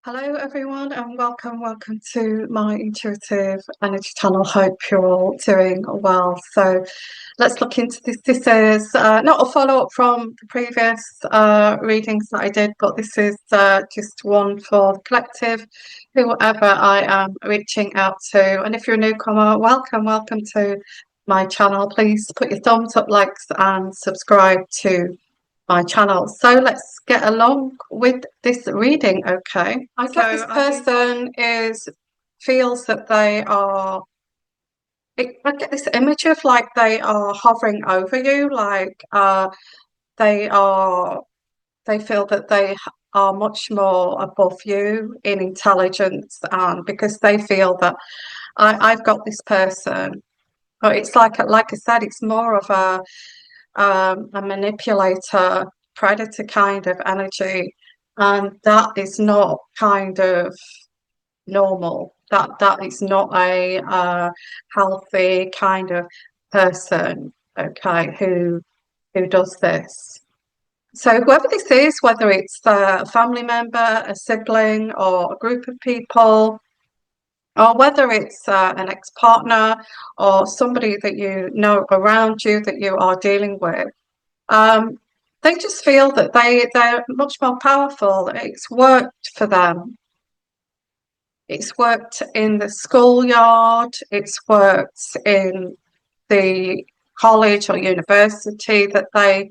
Hello, everyone, and welcome to my intuitive energy channel. Hope you're all doing well. So, let's look into this. This is not a follow up from the previous readings that I did, but this is just one for the collective, whoever I am reaching out to. And if you're a newcomer, welcome to my channel. Please put your thumbs up, likes, and subscribe to my channel. So let's get along with this reading, okay? I get this person is feels that they are. I get this image of like they are hovering over you, like they are. They feel that they are much more above you in intelligence, and because they feel that I've got this person. But it's like I said, it's more of a manipulator, predator kind of energy, and that is not kind of normal. That is not a healthy kind of person, okay, who does this. So whoever this is, whether it's a family member, a sibling, or a group of people, or whether it's an ex-partner or somebody that you know around you that you are dealing with, um, they just feel that they're much more powerful. It's worked for them. It's worked in the schoolyard. It's worked in the college or university that they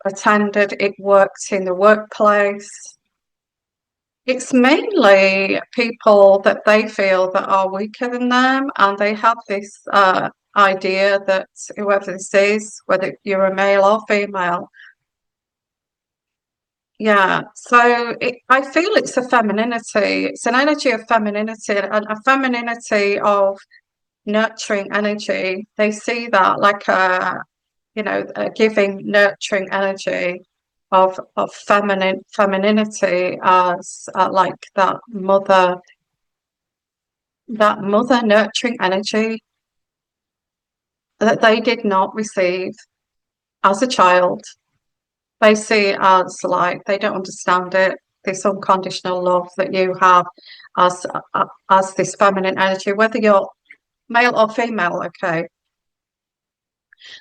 attended. It works in the workplace. It's mainly people that they feel that are weaker than them, and they have this idea that whoever this is, whether you're a male or female, yeah. So I feel it's a femininity. It's an energy of femininity, and a femininity of nurturing energy. They see that like a giving, nurturing energy of femininity as like that mother nurturing energy that they did not receive as a child. They see it as like they don't understand it. This unconditional love that you have as this feminine energy, whether you're male or female, okay.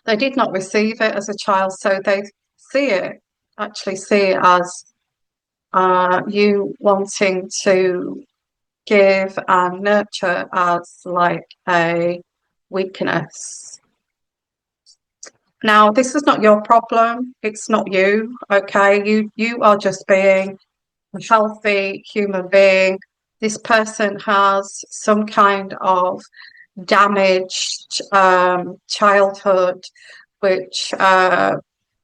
They did not receive it as a child, so they actually see it as you wanting to give and nurture as like a weakness. Now, this is not your problem. It's not you, okay? You are just being a healthy human being. This person has some kind of damaged childhood, which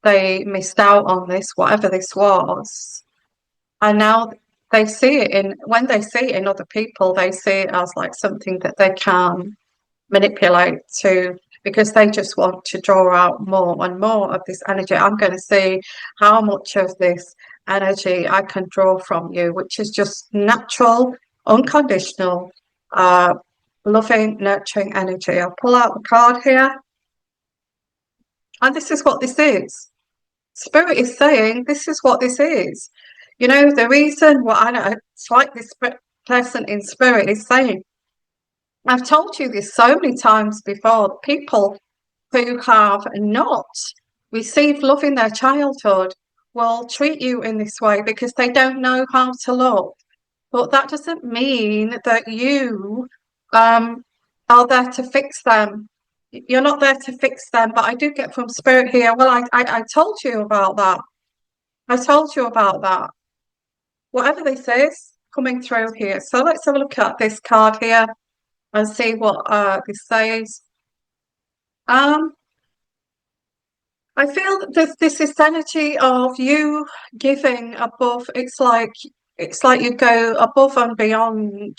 they missed out on this, whatever this was. And now when they see it in other people, they see it as like something that they can manipulate to, because they just want to draw out more and more of this energy. I'm going to see how much of this energy I can draw from you, which is just natural, unconditional, loving, nurturing energy. I'll pull out the card here. And this is what this is. Spirit is saying this is what this is. You know, the reason why it's like this person in spirit is saying, I've told you this so many times before, people who have not received love in their childhood will treat you in this way because they don't know how to love. But that doesn't mean that you are there to fix them. You're not there to fix them, but I do get from spirit here, well, I told you about that. I told you about that. Whatever this is coming through here. So let's have a look at this card here and see what this says. I feel that this is energy of you giving above. It's like you go above and beyond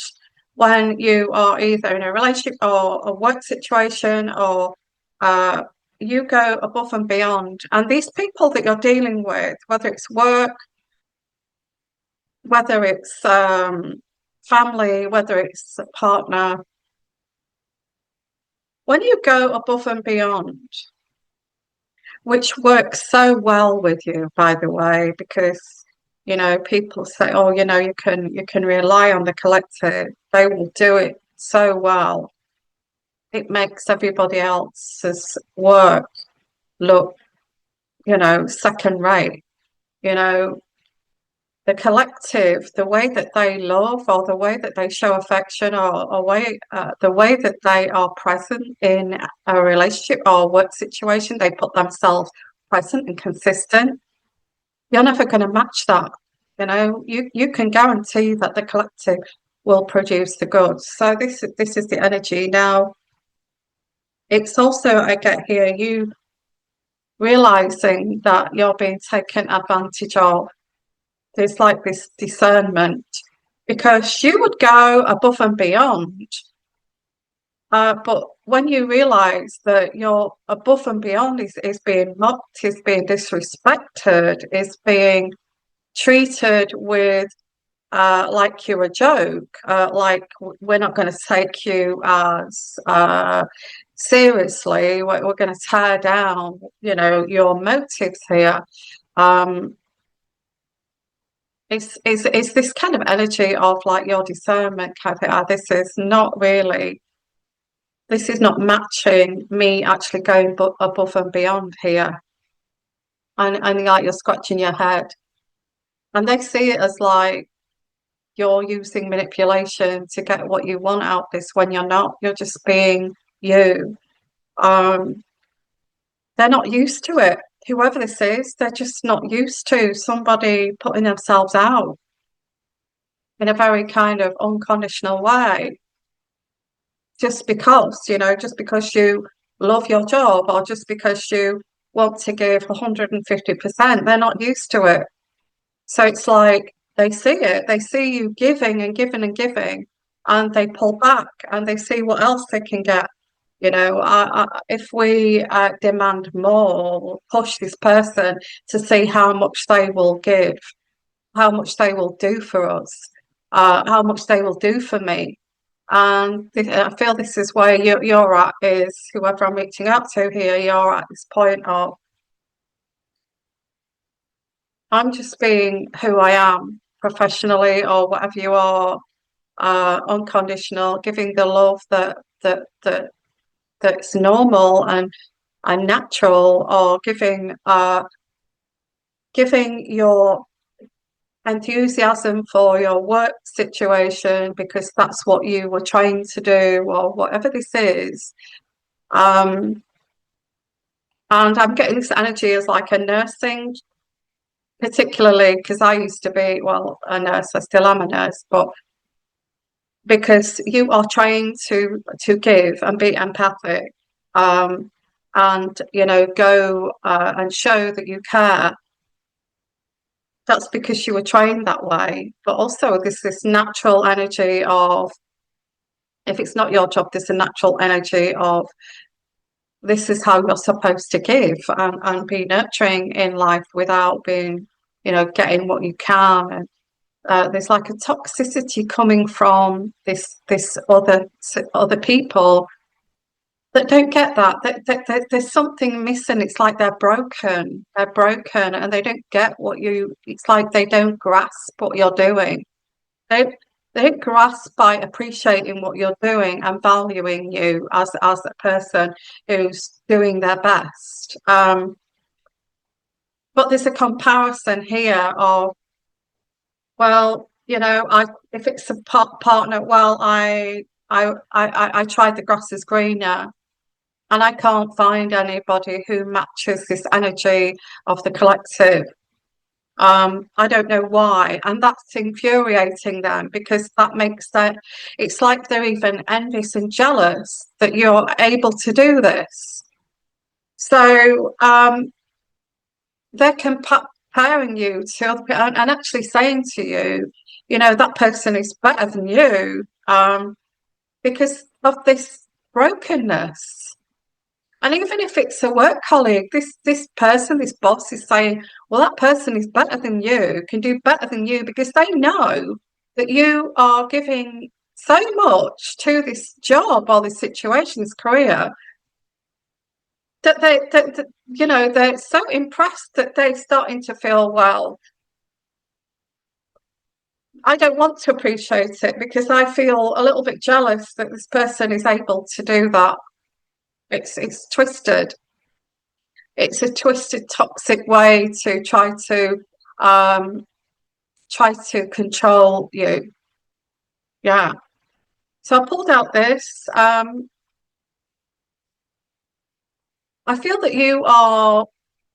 when you are either in a relationship or a work situation, or you go above and beyond. And these people that you're dealing with, whether it's work, whether it's family, whether it's a partner, when you go above and beyond, which works so well with you, by the way, because People say, oh, you can rely on the collective. They will do it so well. It makes everybody else's work look, second rate. You know, the collective, the way that they love or the way that they show affection the way that they are present in a relationship or work situation, they put themselves present and consistent. You're never going to match that. You can guarantee that the collective will produce the goods. So this is the energy. Now, it's also, I get here, you realizing that you're being taken advantage of. There's like this discernment because you would go above and beyond. But when you realize that your above and beyond is being mocked, is being disrespected, is being treated with like you're a joke, like we're not going to take you as seriously, we're going to tear down, your motives here. It's this kind of energy of like your discernment, Kathy. This is not matching me actually going above and beyond here. And like you're scratching your head. And they see it as like you're using manipulation to get what you want out of this when you're not. You're just being you. They're not used to it. Whoever this is, they're just not used to somebody putting themselves out in a very kind of unconditional way. Just because you love your job or just because you want to give 150%, they're not used to it. So it's like they see you giving and giving and giving, and they pull back and they see what else they can get. If we demand more, we'll push this person to see how much they will give, how much they will do for us, how much they will do for me. And I feel this is where you're at, is whoever I'm reaching out to here, you're at this point of, I'm just being who I am professionally or whatever you are, unconditional, giving the love that's normal and natural, or giving your enthusiasm for your work situation because that's what you were trying to do, or whatever this is. And I'm getting this energy as like a nursing, particularly because I used to be, well, a nurse. I still am a nurse, but because you are trying to give and be empathic, and go and show that you care. That's because you were trained that way. But also there's this natural energy of, if it's not your job, there's a natural energy of, this is how you're supposed to give and be nurturing in life without being, getting what you can. And there's like a toxicity coming from this other people that don't get that. There's something missing. It's like they're broken. And they don't get it's like they don't grasp what you're doing. They don't grasp by appreciating what you're doing and valuing you as a person who's doing their best. But there's a comparison here of, well, if it's a partner, well, I tried the grass is greener. And I can't find anybody who matches this energy of the collective. I don't know why. And that's infuriating them, because that makes it's like they're even envious and jealous that you're able to do this. So they're comparing you to other people and actually saying to you, that person is better than you, because of this brokenness. And even if it's a work colleague, this boss is saying, well, that person is better than you, can do better than you, because they know that you are giving so much to this job or this situation, this career, that they're so impressed that they're starting to feel, well, I don't want to appreciate it because I feel a little bit jealous that this person is able to do that. It's twisted. It's a twisted, toxic way to um try to control you. Yeah. So I pulled out this. I feel that you are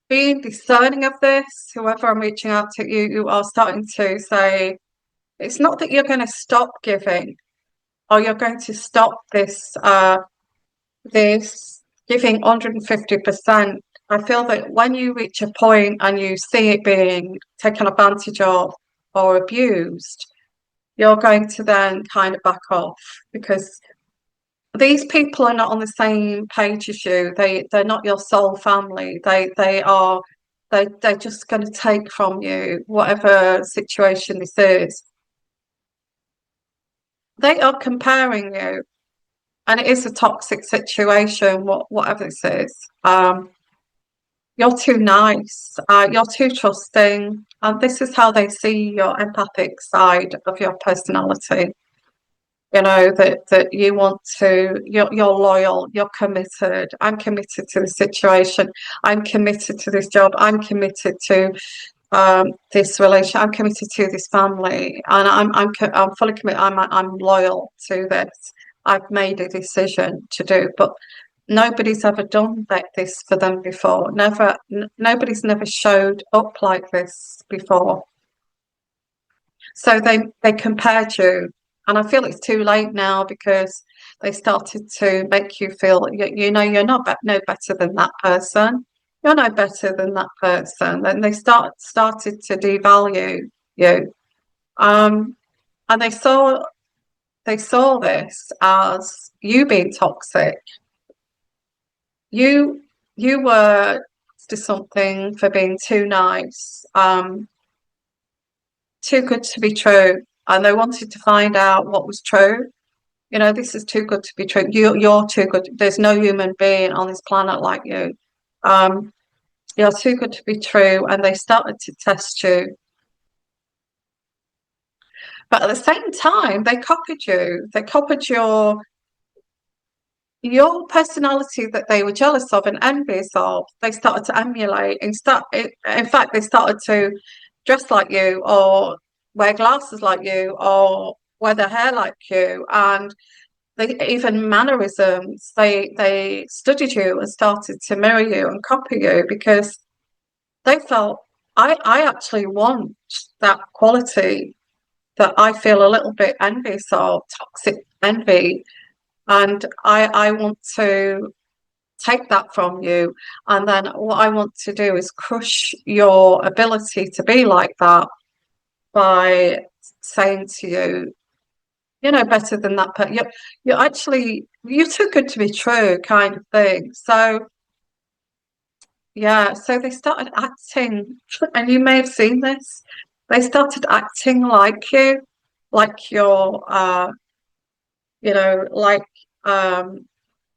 being discerning of this. Whoever I'm reaching out to, you are starting to say it's not that you're going to stop giving or you're going to stop this giving 150%. I feel that when you reach a point and you see it being taken advantage of or abused, you're going to then kind of back off because these people are not on the same page as you. They're not your soul family. They're just going to take from you whatever situation this is. They are comparing you, and it is a toxic situation. Whatever this is, you're too nice. You're too trusting, and this is how they see your empathic side of your personality. You know that you want to, you're loyal, you're committed. I'm committed to the situation. I'm committed to this job. I'm committed to this relation. I'm committed to this family, and I'm fully committed. I'm loyal to this. I've made a decision to do, but nobody's ever done this for them before. Nobody's never showed up like this before. So they compared you, and I feel it's too late now because they started to make you feel you know you're not no better than that person. You're no better than that person. And they started to devalue you. And they saw this as you being toxic. You you were to something for being too nice, too good to be true, and they wanted to find out what was true. You know, this is too good to be true. You're too good. There's no human being on this planet like you. Um, you're too good to be true, and they started to test you. But at the same time, they copied you. They copied your personality that they were jealous of and envious of. They started to emulate and in fact, they started to dress like you or wear glasses like you or wear their hair like you, and they even mannerisms. They studied you and started to mirror you and copy you because they felt I actually want that quality that I feel a little bit envious of, toxic envy, and I want to take that from you. And then what I want to do is crush your ability to be like that by saying to you, you know better than that. But you're actually you're too good to be true, kind of thing. So yeah, so they started acting, and you may have seen this. They started acting like you, like you're, like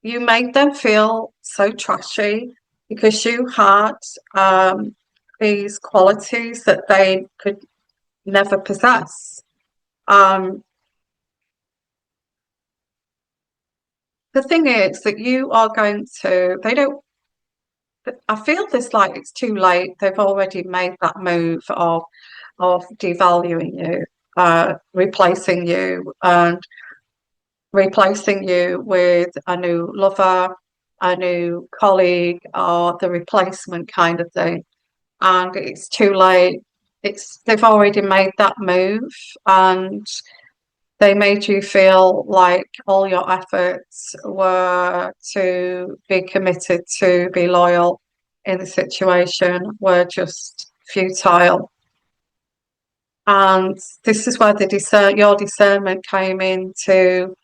you made them feel so trashy because you had these qualities that they could never possess. Um, the thing is that you are going to, they don't, I feel this like it's too late. They've already made that move of devaluing you, replacing you, and replacing you with a new lover, a new colleague, or the replacement kind of thing. And it's too late. They've already made that move, and they made you feel like all your efforts were to be committed, to be loyal in the situation, were just futile. And this is where your discernment came in to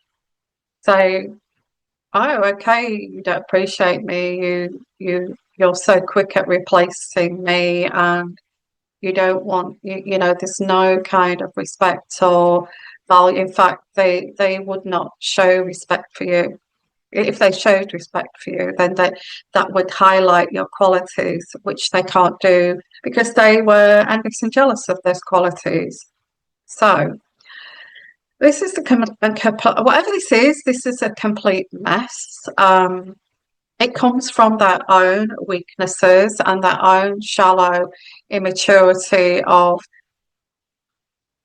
say, oh, okay, you don't appreciate me. You're so quick at replacing me, and you don't want there's no kind of respect or value. In fact, they would not show respect for you. If they showed respect for you, then that would highlight your qualities, which they can't do because they were envious and jealous of those qualities. So This is whatever this is a complete mess. It comes from their own weaknesses and their own shallow immaturity of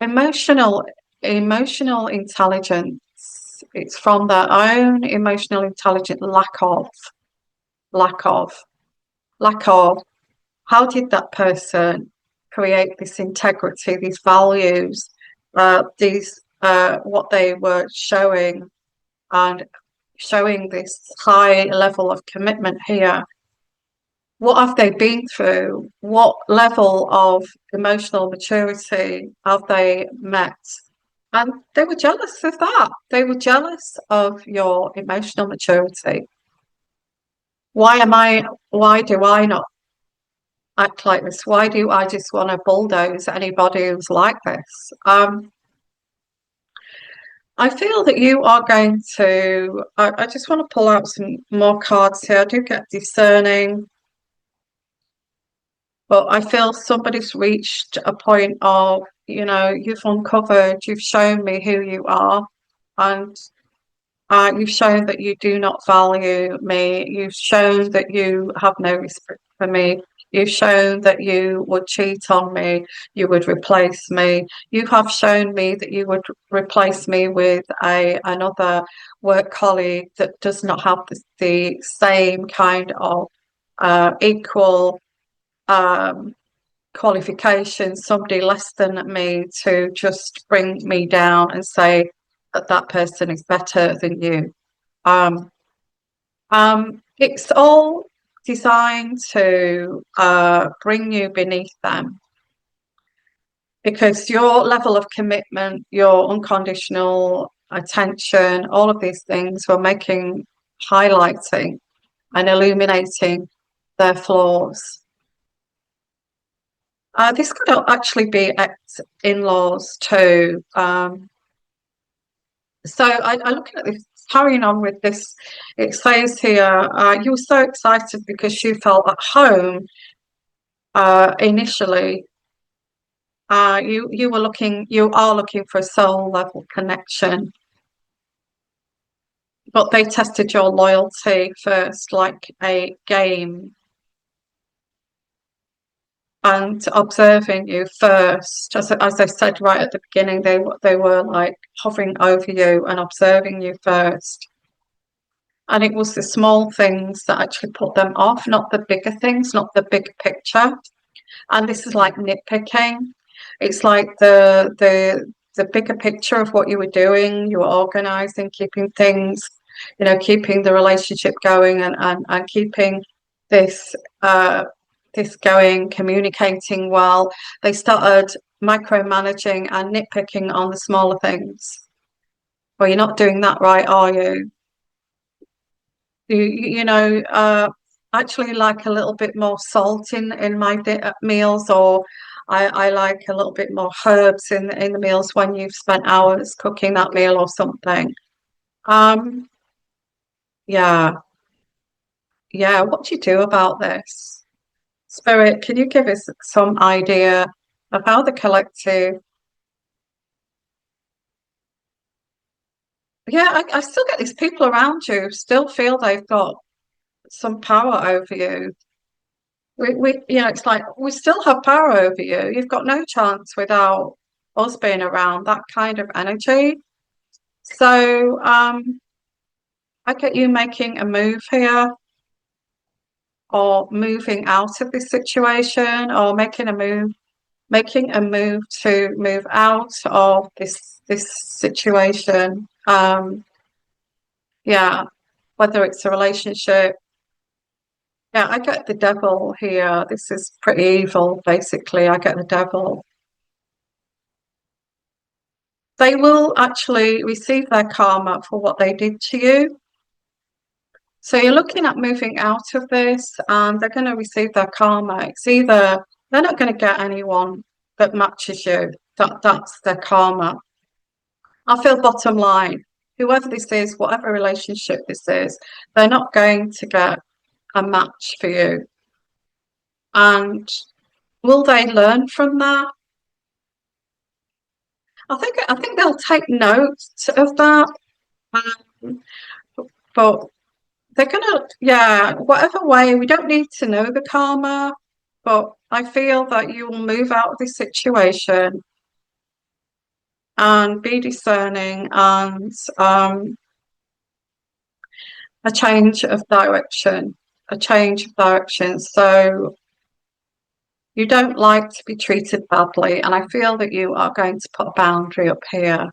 emotional emotional intelligence. It's from their own emotional intelligence lack of lack of how did that person create this integrity, these values, these what they were showing and showing this high level of commitment here. What have they been through? What level of emotional maturity have they met? And they were jealous of that. They were jealous of your emotional maturity. Why do I not act like this? Why do I just want to bulldoze anybody who's like this? I feel that you are going to, I just want to pull out some more cards here. I do get discerning, but I feel somebody's reached a point of, you've uncovered, you've shown me who you are, and you've shown that you do not value me. You've shown that you have no respect for me. You've shown that you would cheat on me. You would replace me. You have shown me that you would replace me with another work colleague that does not have the same kind of equal qualifications, somebody less than me to just bring me down and say that that person is better than you. It's all designed to bring you beneath them because your level of commitment, your unconditional attention, all of these things were highlighting and illuminating their flaws. This could actually be ex-in-laws too. So I look at this, carrying on with this, it says here, you were so excited because you felt at home initially. You are looking for a soul level connection, but they tested your loyalty first, like a game, and observing you first. As I said right at the beginning, they were like hovering over you and observing you first. And it was the small things that actually put them off, not the bigger things, not the big picture. And this is like nitpicking. It's like the bigger picture of what you were doing, you were organizing, keeping things, keeping the relationship going and keeping this this going, communicating well. They started micromanaging and nitpicking on the smaller things. Well, you're not doing that right, are you? Actually like a little bit more salt in my meals, or I like a little bit more herbs in the meals when you've spent hours cooking that meal or something. Um, yeah, yeah. What do you do about this? Spirit, can you give us some idea of how the collective? Yeah, I still get these people around you who still feel they've got some power over you. It's like we still have power over you. You've got no chance without us being around, that kind of energy. So I get you making a move here, or moving out of this situation, or making a move to move out of this situation. Yeah, whether it's a relationship. Yeah, I get the devil here. This is pretty evil, basically. I get the devil. They will actually receive their karma for what they did to you. So you're looking at moving out of this, and they're going to receive their karma. It's either they're not going to get anyone that matches you. That's their karma. I feel bottom line. Whoever this is, whatever relationship this is, they're not going to get a match for you. And will they learn from that? I think they'll take note of that, um, but they're gonna, yeah, whatever way. We don't need to know the karma, but I feel that you will move out of this situation and be discerning and a change of direction, a change of direction. So you don't like to be treated badly, and I feel that you are going to put a boundary up here.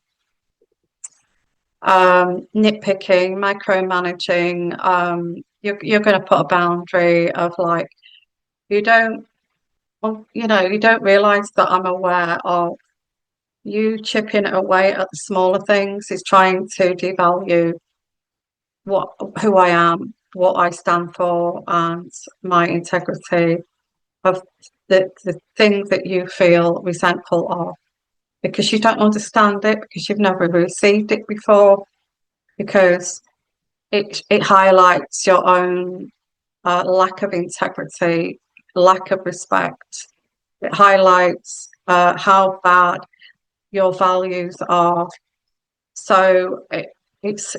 Nitpicking, micromanaging, you're going to put a boundary of like, you don't, well, you don't realize that I'm aware of you chipping away at the smaller things is trying to devalue who I am, what I stand for, and my integrity of the thing that you feel resentful of because you don't understand it, because you've never received it before, because it highlights your own lack of integrity, lack of respect. It highlights how bad your values are. So it's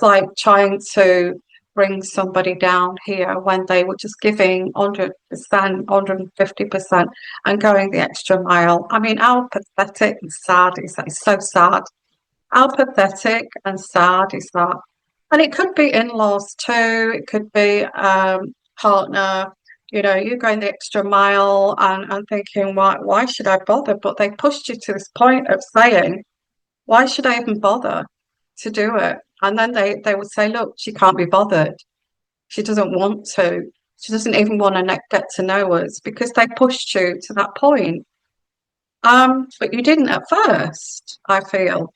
like trying to bring somebody down here when they were just giving 100%, 150% and going the extra mile. I mean, how pathetic and sad is that? It's so sad. How pathetic and sad is that? And it could be in-laws too. It could be partner. You're going the extra mile and thinking, why should I bother? But they pushed you to this point of saying, why should I even bother to do it? And then they would say, look, she can't be bothered. She doesn't want to. She doesn't even want to get to know us because they pushed you to that point. But you didn't at first, I feel.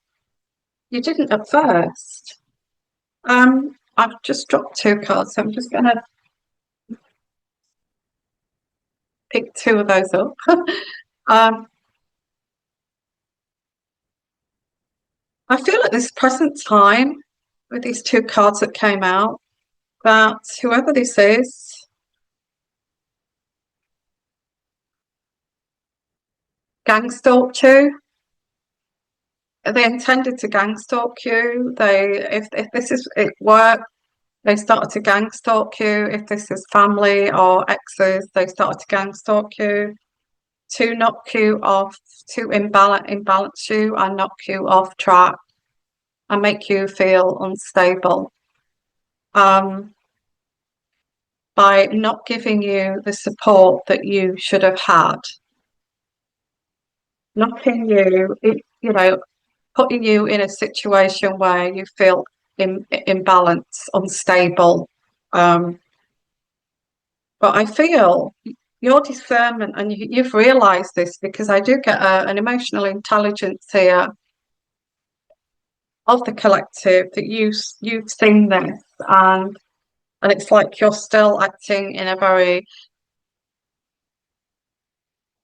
You didn't at first. I've just dropped two cards, so I'm just going to pick two of those up. um, I feel at this present time, with these two cards that came out, that whoever this is, gang stalked you. They intended to gang stalk you. If this is at work, they started to gang stalk you. If this is family or exes, they started to gang stalk you to knock you off, to imbalance you and knock you off track and make you feel unstable. By not giving you the support that you should have had, knocking you, putting you in a situation where you feel imbalanced, unstable. But I feel your discernment, and you've realised this because I do get an emotional intelligence here of the collective that you've seen this, and it's like you're still acting in a very,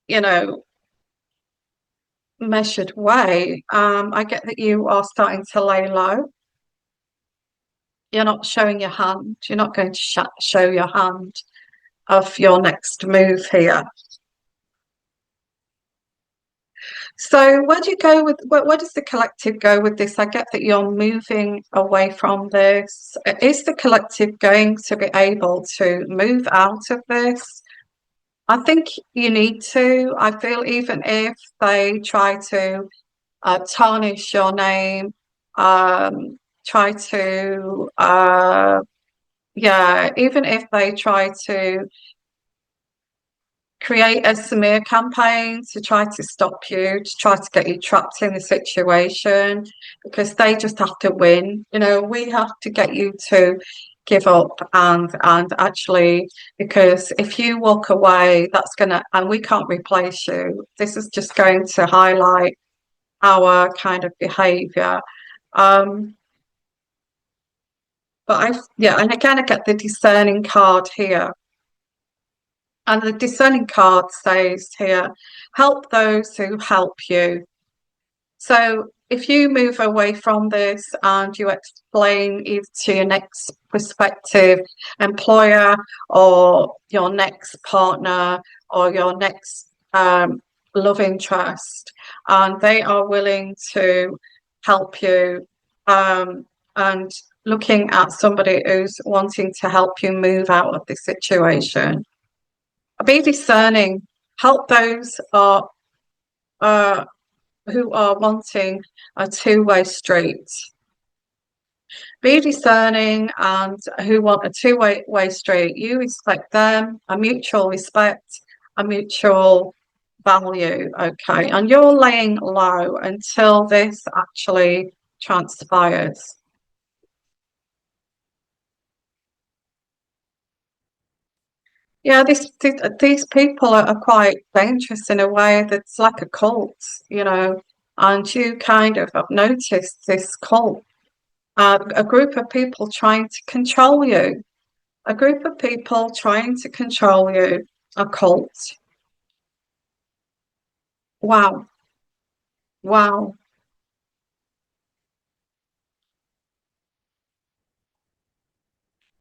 you know, measured way. I get that you are starting to lay low. You're not showing your hand. You're not going to show your hand of your next move here. So where do you go with where does the collective go with this? I get that you're moving away from this. Is the collective going to be able to move out of this? I think you need to. I feel even if they try to tarnish your name, try to yeah, even if they try to create a smear campaign to try to stop you, to try to get you trapped in the situation, because they just have to win. We have to get you to give up and actually, because if you walk away, that's gonna, and we can't replace you. This is just going to highlight our kind of behavior. But and again, I get the discerning card here. And the discerning card says here, help those who help you. So if you move away from this and you explain either to your next prospective employer or your next partner or your next love interest, and they are willing to help you, and looking at somebody who's wanting to help you move out of this situation. Be discerning. Help those uh, who are wanting a two-way street. Be discerning and who want a two-way street. You respect them, a mutual respect, a mutual value, okay? And you're laying low until this actually transpires. Yeah, these people are quite dangerous in a way that's like a cult, you know, and you kind of have noticed this cult, a group of people trying to control you, a group of people trying to control you, a cult. Wow, wow.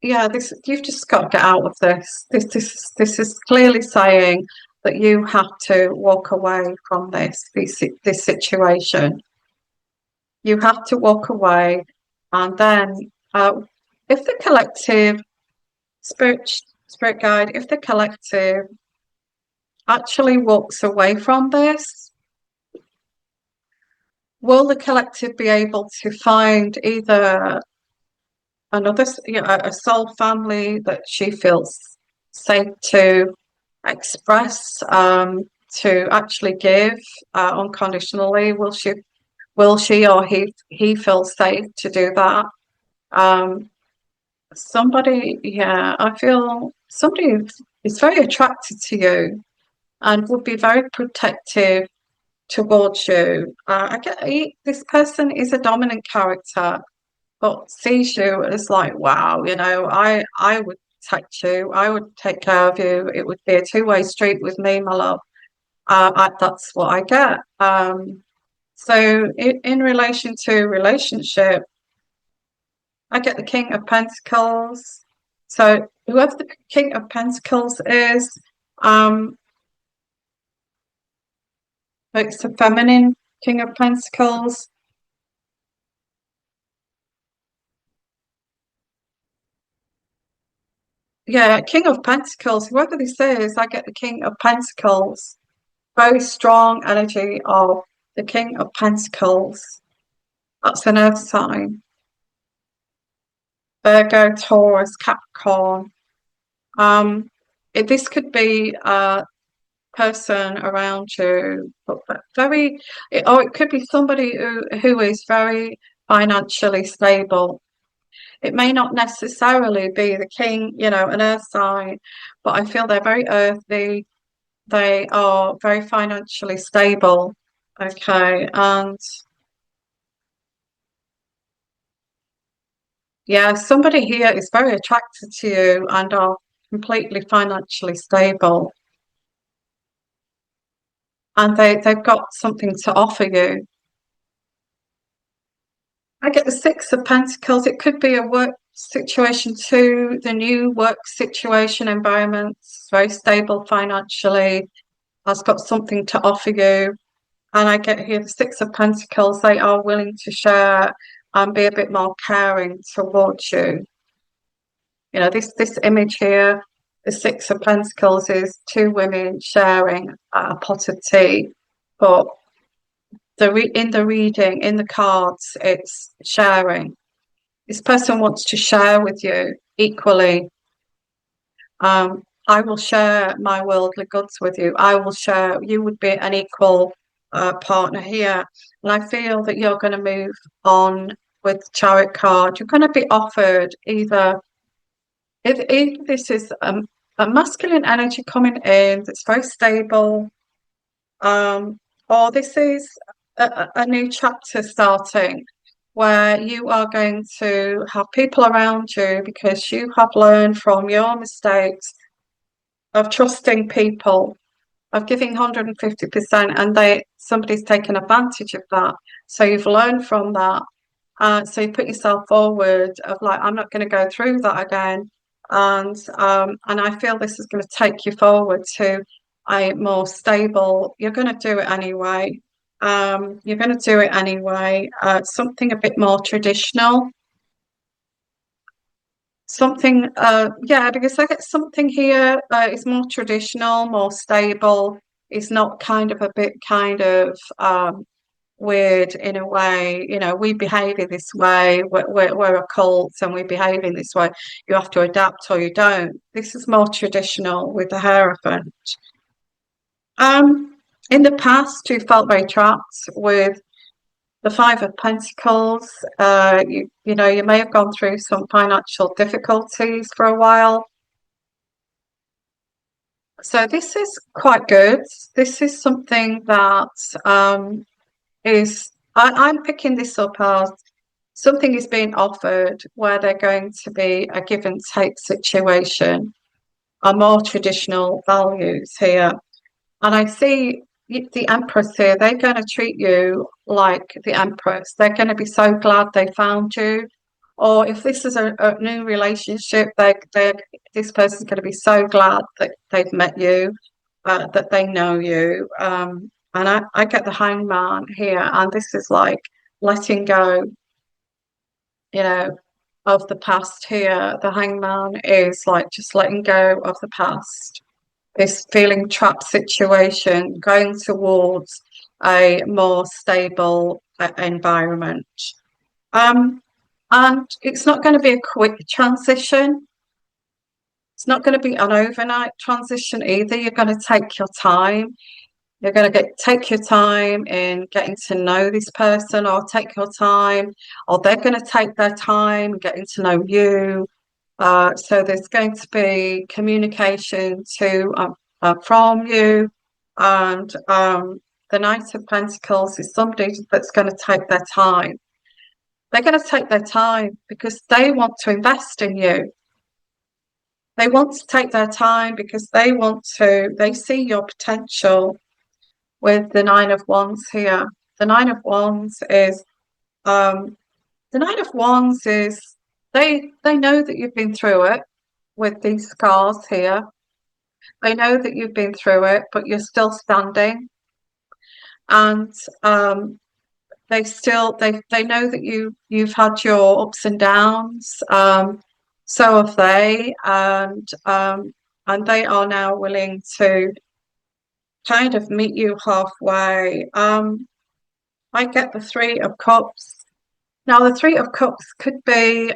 Yeah, this you've just got to get out of this. This is clearly saying that you have to walk away from this situation. You have to walk away, and then if the collective spirit guide, if the collective actually walks away from this, will the collective be able to find either another, you know, a soul family that she feels safe to express, to actually give unconditionally? Will she or he feel safe to do that? Um, Somebody, yeah, I feel somebody is very attracted to you and would be very protective towards you. I get this person is a dominant character, but sees you as like, wow, you know, I would protect you, I would take care of you. It would be a two-way street with me, my love. That's what I get. So in relation to relationship, I get the King of Pentacles. So whoever the King of Pentacles is, um, it's a feminine King of Pentacles. Yeah, King of Pentacles, whoever this is, I get the King of Pentacles. Very strong energy of the King of Pentacles. That's an earth sign. Virgo, Taurus, Capricorn. Um, this could be a person around you, but very, or it could be somebody who is very financially stable. It may not necessarily be the king, you know, an earth sign, but I feel they're very earthy. They are very financially stable. Okay, and yeah, somebody here is very attracted to you and are completely financially stable, and they've got something to offer you. I get the Six of Pentacles. It could be a work situation too, the new work situation environment, very stable financially, has got something to offer you. And I get here the Six of Pentacles. They are willing to share and be a bit more caring towards you. You know, this image here, the Six of Pentacles is two women sharing a pot of tea, but in the reading, in the cards, it's sharing. This person wants to share with you equally. I will share my worldly goods with you. I will share, you would be an equal partner here. And I feel that you're going to move on with the Chariot card. You're going to be offered either this is a masculine energy coming in that's very stable, or this is a new chapter starting where you are going to have people around you because you have learned from your mistakes of trusting people, of giving 150%, and somebody's taken advantage of that. So you've learned from that. So you put yourself forward of like, I'm not going to go through that again. And I feel this is going to take you forward to a more stable, you're going to do it anyway. You're going to do it anyway. Something a bit more traditional. Something, yeah, because I get something here is more traditional, more stable. It's not kind of a bit kind of weird in a way. You know, we behave in this way. We're a cult and we behave in this way. You have to adapt or you don't. This is more traditional with the Hierophant. In the past, you felt very trapped with the Five of Pentacles. You know, you may have gone through some financial difficulties for a while. So this is quite good. This is something that I'm picking this up as something is being offered where they're going to be a give and take situation, a more traditional values here. And I see the Empress here, they're going to treat you like the Empress. They're going to be so glad they found you. Or if this is a new relationship, this person's going to be so glad that they've met you, that they know you. And I get the Hangman here, and this is like letting go, you know, of the past here. The Hangman is like just letting go of the past, this feeling trapped situation, going towards a more stable environment. Um, and it's not going to be a quick transition. It's not going to be an overnight transition either. You're going to take your time. You're going to take your time in getting to know this person, or take your time, or they're going to take their time getting to know you. So there's going to be communication from you, and the Knight of Pentacles is somebody that's going to take their time. They're going to take their time because they want to invest in you. They want to take their time because they see your potential with the Nine of Wands here. The Nine of Wands is, the Nine of Wands is, they know that you've been through it with these scars here. They know that you've been through it, but you're still standing. And they know that you've had your ups and downs. So have they, and they are now willing to kind of meet you halfway. I get the Three of Cups. Now, the Three of Cups could be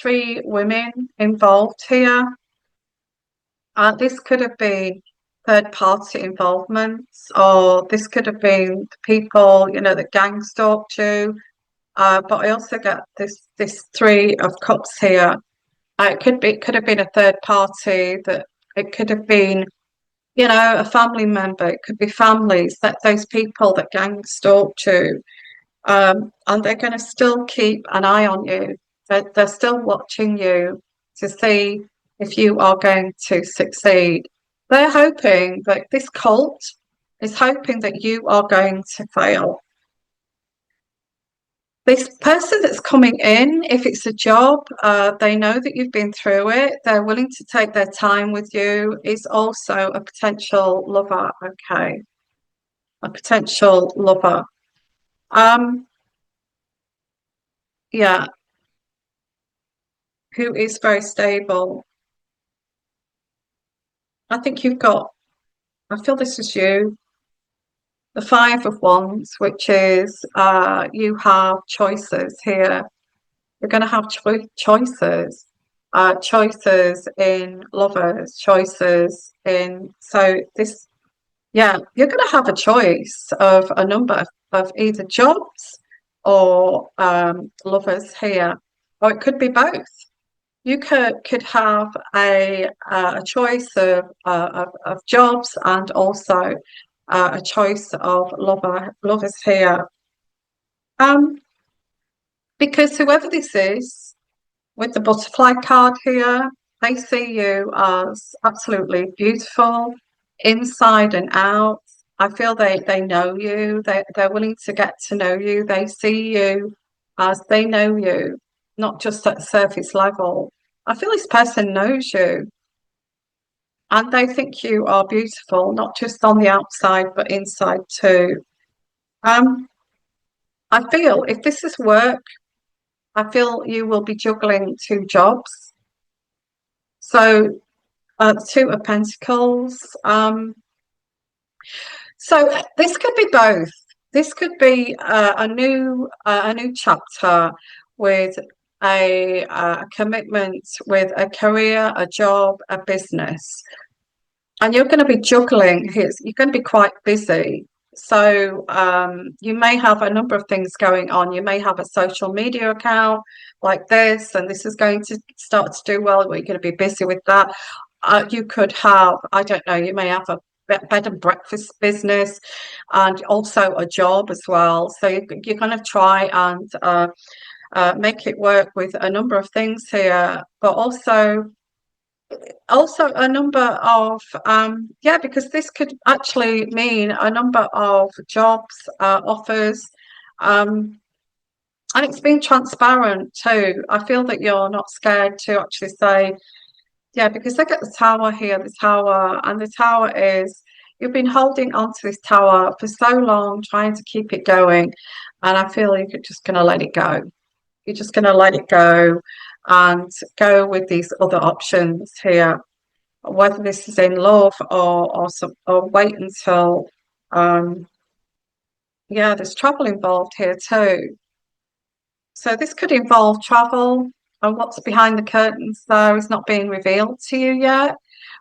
three women involved here. This could have been third party involvement, or this could have been people, you know, that gang stalked you. But I also get this Three of Cups here. It could have been a third party, that it could have been, you know, a family member. It could be families, that those people that gang stalked you. And they're going to still keep an eye on you. They're still watching you to see if you are going to succeed. They're hoping that this cult is hoping that you are going to fail. This person that's coming in, if it's a job, they know that you've been through it. They're willing to take their time with you. Is also a potential lover. Okay, a potential lover. Yeah, who is very stable. I think you've got, I feel this is you, the Five of Wands, which is you have choices here. You're going to have choices, choices in lovers, choices in, so this, yeah, you're going to have a choice of a number of either jobs or lovers here, or it could be both. You could have a choice of jobs, and also a choice of lovers here. Because whoever this is, with the butterfly card here, they see you as absolutely beautiful, inside and out. I feel they know you. They're willing to get to know you. They see you as they know you, not just at surface level. I feel this person knows you. and they think you are beautiful, not just on the outside, but inside too. Um, I feel if this is work, I feel you will be juggling two jobs. So, Two of Pentacles. So this could be both. This could be a new chapter with a commitment with a career, a job, a business, and you're going to be juggling. You're going to be quite busy. So you may have a number of things going on. You may have a social media account like this, and this is going to start to do well. We're going to be busy with that. You could have, I don't know, you may have a bed and breakfast business and also a job as well. So you're going to try and make it work with a number of things here, but also a number of yeah, because this could actually mean a number of jobs, offers, um, and it's being transparent too. I feel that you're not scared to actually say, yeah, because I get the tower here, the tower, and the tower is you've been holding on to this tower for so long, trying to keep it going, and I feel you're just going to let it go. You're just going to let it go and go with these other options here, whether this is in love or wait until yeah, there's travel involved here too. So this could involve travel, and what's behind the curtains there is not being revealed to you yet,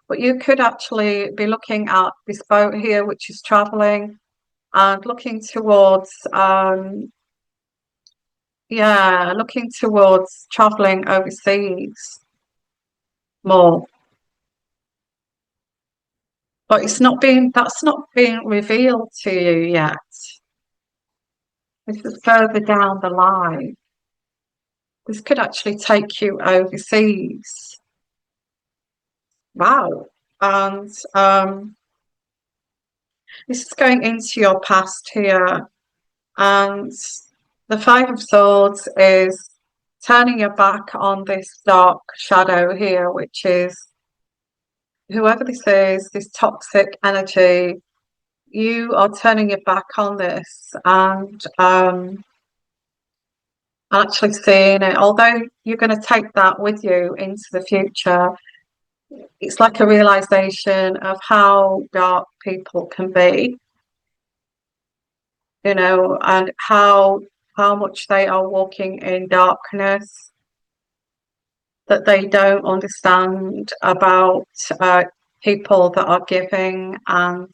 but you could actually be looking at this boat here, which is traveling and looking towards yeah, looking towards traveling overseas more. But that's not being revealed to you yet. This is further down the line. This could actually take you overseas. Wow. And this is going into your past here. And the Five of Swords is turning your back on this dark shadow here, which is whoever this is, this toxic energy. You are turning your back on this and actually seeing it. Although you're going to take that with you into the future, it's like a realization of how dark people can be, and how much they are walking in darkness that they don't understand about people that are giving and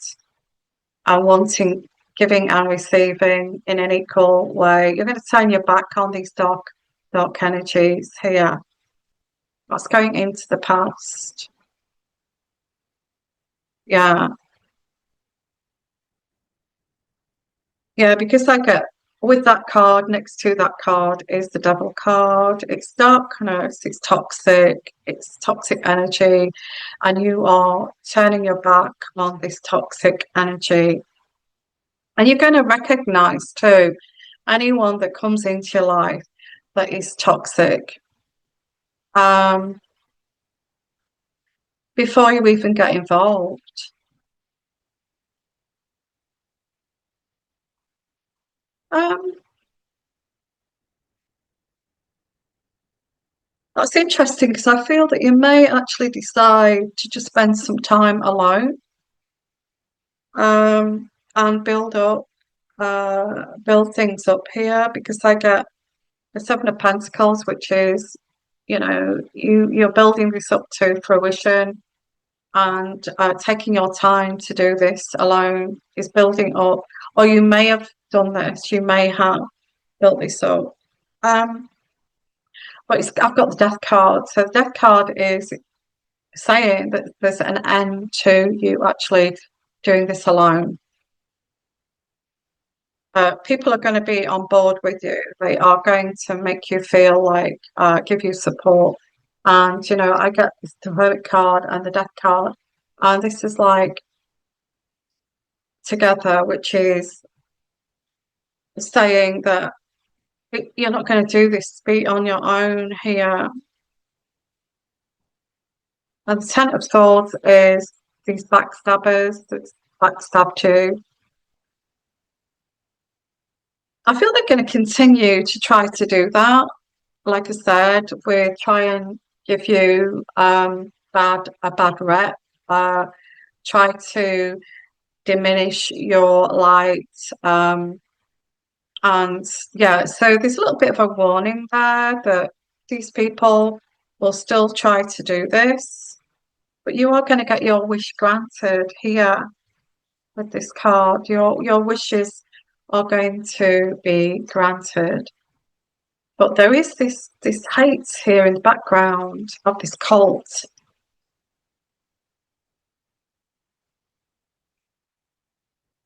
wanting giving and receiving in an equal way. You're going to turn your back on these dark energies here. That's going into the past. Yeah. Yeah, because I get with that card, next to that card is the Devil card. It's darkness, it's toxic energy, and you are turning your back on this toxic energy. And you're going to recognize too anyone that comes into your life that is toxic. Um, Before you even get involved. Um, that's interesting because I feel that you may actually decide to just spend some time alone, and build things up here because I get the Seven of Pentacles, which is, you're building this up to fruition, and taking your time to do this alone is building up, or you may have done this, you may have built this up. Um, but I've got the Death card. So the Death card is saying that there's an end to you actually doing this alone. People are going to be on board with you. They are going to make you feel like, give you support. And, I get the Hermit card and the Death card. And this is like together, which is saying that you're not going to do this be on your own here. And the Ten of Swords is these backstabbers that backstabbed you. I feel they're going to continue to try to do that. Like I said, we try and give you a bad rep, try to diminish your light. And yeah, so there's a little bit of a warning there that these people will still try to do this, but you are going to get your wish granted here with this card. Your wishes are going to be granted. But there is this hate here in the background of this cult.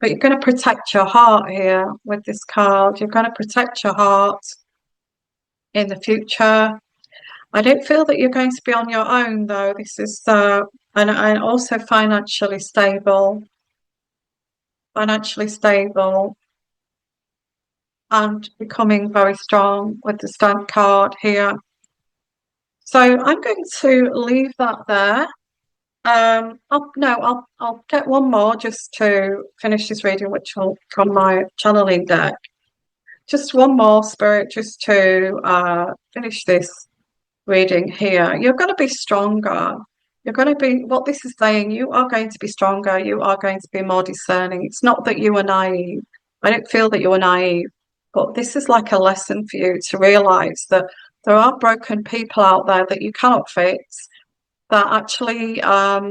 But you're going to protect your heart here with this card. You're going to protect your heart in the future. I don't feel that you're going to be on your own, though. This is and also financially stable, and becoming very strong with the Stand card here. So I'm going to leave that there. I'll get one more just to finish this reading, which will from my channeling deck. Just one more, Spirit, just to finish this reading here. You're going to be stronger. You're going to be, what this is saying, you are going to be stronger. You are going to be more discerning. It's not that you are naive. I don't feel that you are naive, but this is like a lesson for you to realize that there are broken people out there that you cannot fix, that actually are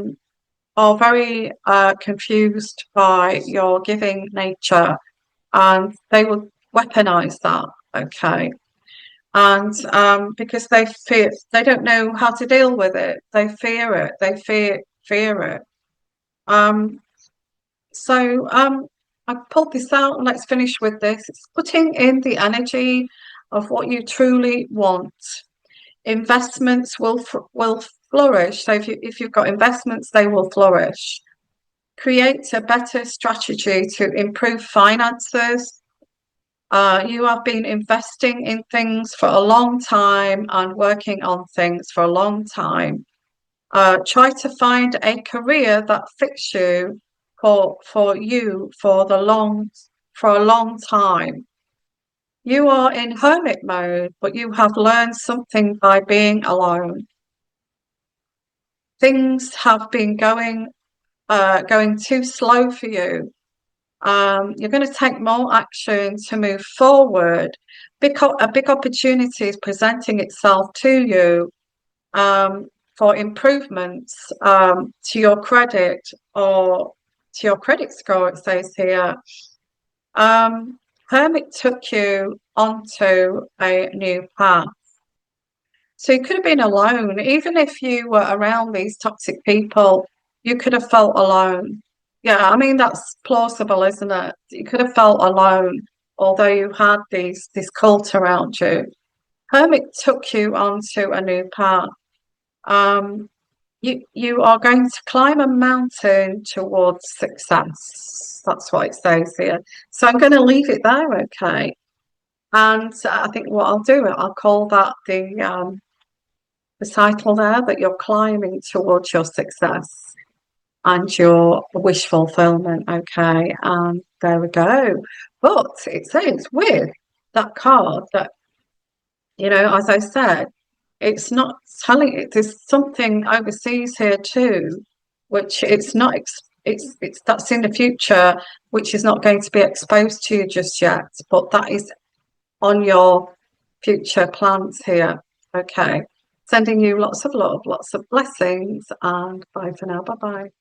very confused by your giving nature, and they will weaponize that, okay? And because they don't know how to deal with it, they fear it, they fear it. Um, so I pulled this out, and let's finish with this. It's putting in the energy of what you truly want. Investments will flourish. So if you've got investments, they will flourish. Create a better strategy to improve finances. You have been investing in things for a long time and working on things for a long time. Try to find a career that fits you for you for a long time. You are in hermit mode, but you have learned something by being alone. Things have been going too slow for you. You're going to take more action to move forward. A big opportunity is presenting itself to you for improvements to your credit or to your credit score, it says here. Hermit took you onto a new path. So you could have been alone. Even if you were around these toxic people, you could have felt alone. Yeah, I mean, that's plausible, isn't it? You could have felt alone, although you had this cult around you. Hermit took you onto a new path. Um, you are going to climb a mountain towards success. That's what it says here. So I'm going to leave it there, okay? And I think what I'll do, I'll call that the title there, that you're climbing towards your success and your wish fulfillment. Okay, and there we go. But it says with that card that, as I said, it's not telling it. There's something overseas here too, which it's not. It's that's in the future, which is not going to be exposed to you just yet. But that is on your future plans here. Okay. Sending you lots of love, lots of blessings, and bye for now. Bye bye.